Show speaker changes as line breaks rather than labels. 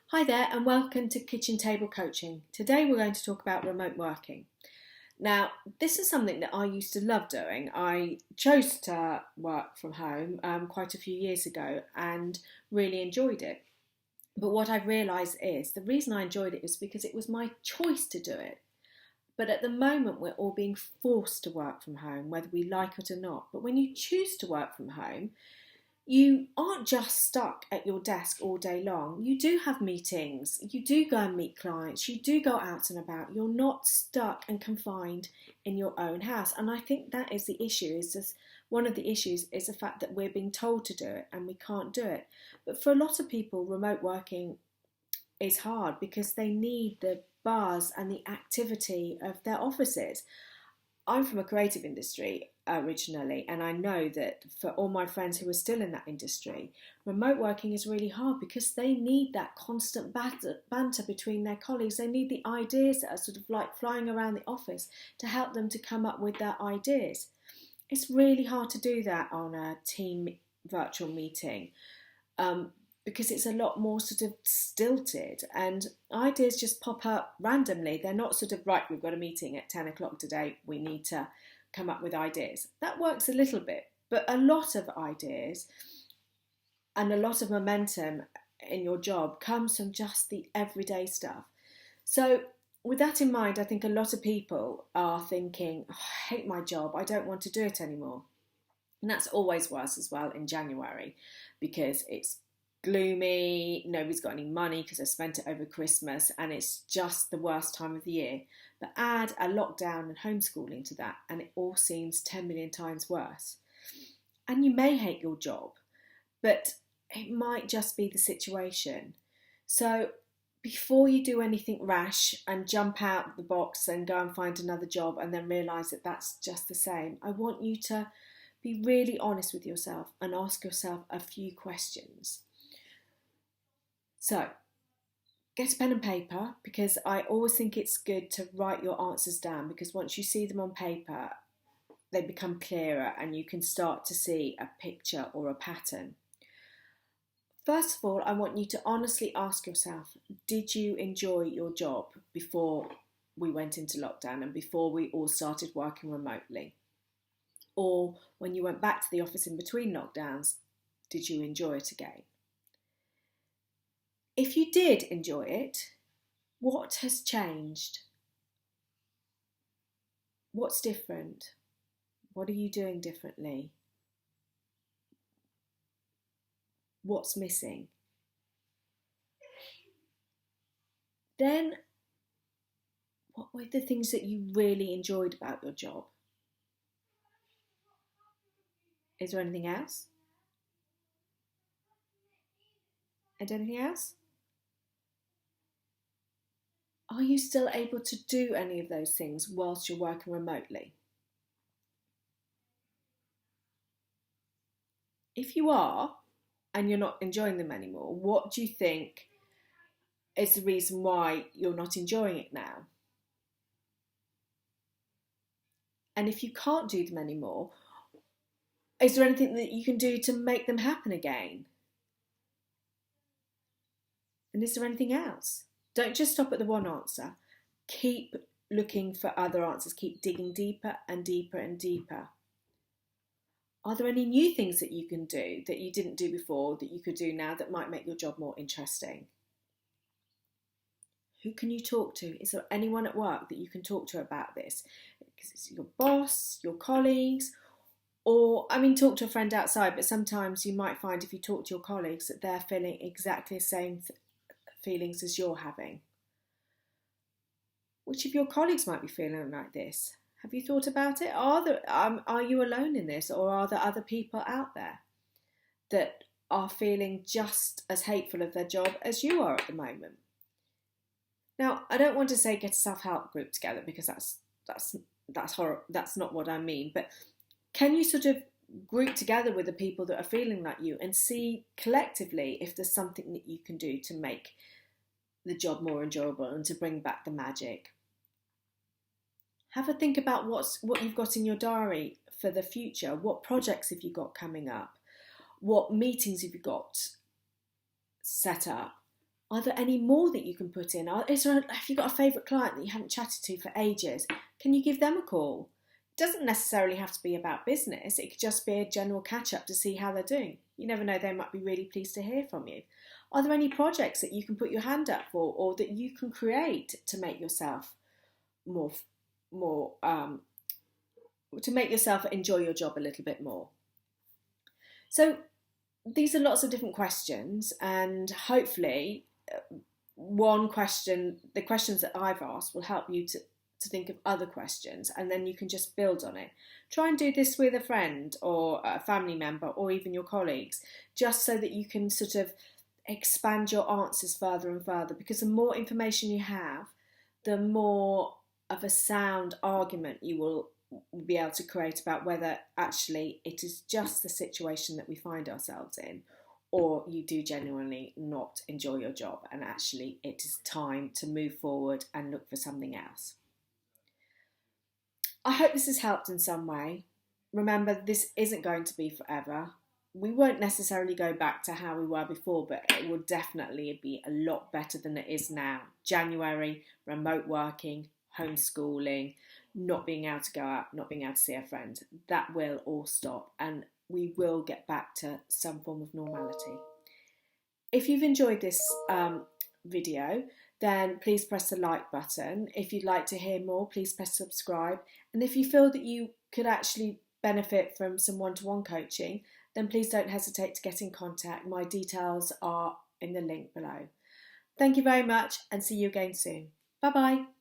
Hi there and welcome to Kitchen Table Coaching. Today we're going to talk about remote working. Now, this is something that I used to love doing. I chose to work from home quite a few years ago and really enjoyed it. But what I've realised is the reason I enjoyed it is because it was my choice to do it. But at the moment, we're all being forced to work from home, whether we like it or not. But when you choose to work from home, you aren't just stuck at your desk all day long. You do have meetings, you do go and meet clients, you do go out and about. You're not stuck and confined in your own house. And I think that is the issue, is just one of the issues is the fact that we're being told to do it and we can't do it. But for a lot of people, remote working is hard because they need the buzz and the activity of their offices. I'm from a creative industry originally, and I know that for all my friends who are still in that industry, remote working is really hard because they need that constant banter between their colleagues. They need the ideas that are sort of like flying around the office to help them to come up with their ideas. It's really hard to do that on a team virtual meeting. Because it's a lot more sort of stilted and ideas just pop up randomly. They're not sort of, right, we've got a meeting at 10 o'clock today, we need to come up with ideas. That works a little bit, but a lot of ideas and a lot of momentum in your job comes from just the everyday stuff. So with that in mind, I think a lot of people are thinking, oh, I hate my job, I don't want to do it anymore. And that's always worse as well in January because it's gloomy, nobody's got any money because they spent it over Christmas and it's just the worst time of the year. But add a lockdown and homeschooling to that and it all seems 10 million times worse. And you may hate your job, but it might just be the situation. So before you do anything rash and jump out the box and go and find another job and then realise that that's just the same, I want you to be really honest with yourself and ask yourself a few questions. So, get a pen and paper because I always think it's good to write your answers down because once you see them on paper, they become clearer and you can start to see a picture or a pattern. First of all, I want you to honestly ask yourself, did you enjoy your job before we went into lockdown and before we all started working remotely? Or when you went back to the office in between lockdowns, did you enjoy it again? If you did enjoy it, what has changed? What's different? What are you doing differently? What's missing? Then, what were the things that you really enjoyed about your job? Is there anything else? And anything else? Are you still able to do any of those things whilst you're working remotely? If you are, and you're not enjoying them anymore, what do you think is the reason why you're not enjoying it now? And if you can't do them anymore, is there anything that you can do to make them happen again? And is there anything else? Don't just stop at the one answer. Keep looking for other answers. Keep digging deeper and deeper and deeper. Are there any new things that you can do that you didn't do before that you could do now that might make your job more interesting? Who can you talk to? Is there anyone at work that you can talk to about this? Because it's your boss, your colleagues, or, talk to a friend outside, but sometimes you might find if you talk to your colleagues that they're feeling exactly the same feelings as you're having. Which of your colleagues might be feeling like this? Have you thought about it? Are you alone in this, or are there other people out there that are feeling just as hateful of their job as you are at the moment? Now, I don't want to say get a self-help group together because that's horrible. That's not what I mean. But can you sort of group together with the people that are feeling like you and see collectively if there's something that you can do to make the job more enjoyable and to bring back the magic? Have a think about what you've got in your diary for the future. What projects have you got coming up? What meetings have you got set up? Are there any more that you can put in? Have you got a favourite client that you haven't chatted to for ages? Can you give them a call? It doesn't necessarily have to be about business. It could just be a general catch-up to see how they're doing. You never know, they might be really pleased to hear from you. Are there any projects that you can put your hand up for, or that you can create to make yourself more to make yourself enjoy your job a little bit more? So these are lots of different questions, and hopefully the questions that I've asked will help you to think of other questions, and then you can just build on it. Try and do this with a friend or a family member or even your colleagues, just so that you can sort of expand your answers further and further, because the more information you have, the more of a sound argument you will be able to create about whether actually it is just the situation that we find ourselves in, or you do genuinely not enjoy your job and actually it is time to move forward and look for something else. I hope this has helped in some way. Remember, this isn't going to be forever. We won't necessarily go back to how we were before, but it will definitely be a lot better than it is now. January, remote working, homeschooling, not being able to go out, not being able to see our friends, that will all stop and we will get back to some form of normality. If you've enjoyed this video, then please press the like button. If you'd like to hear more, please press subscribe. And if you feel that you could actually benefit from some one-to-one coaching, then please don't hesitate to get in contact. My details are in the link below. Thank you very much and see you again soon. Bye-bye.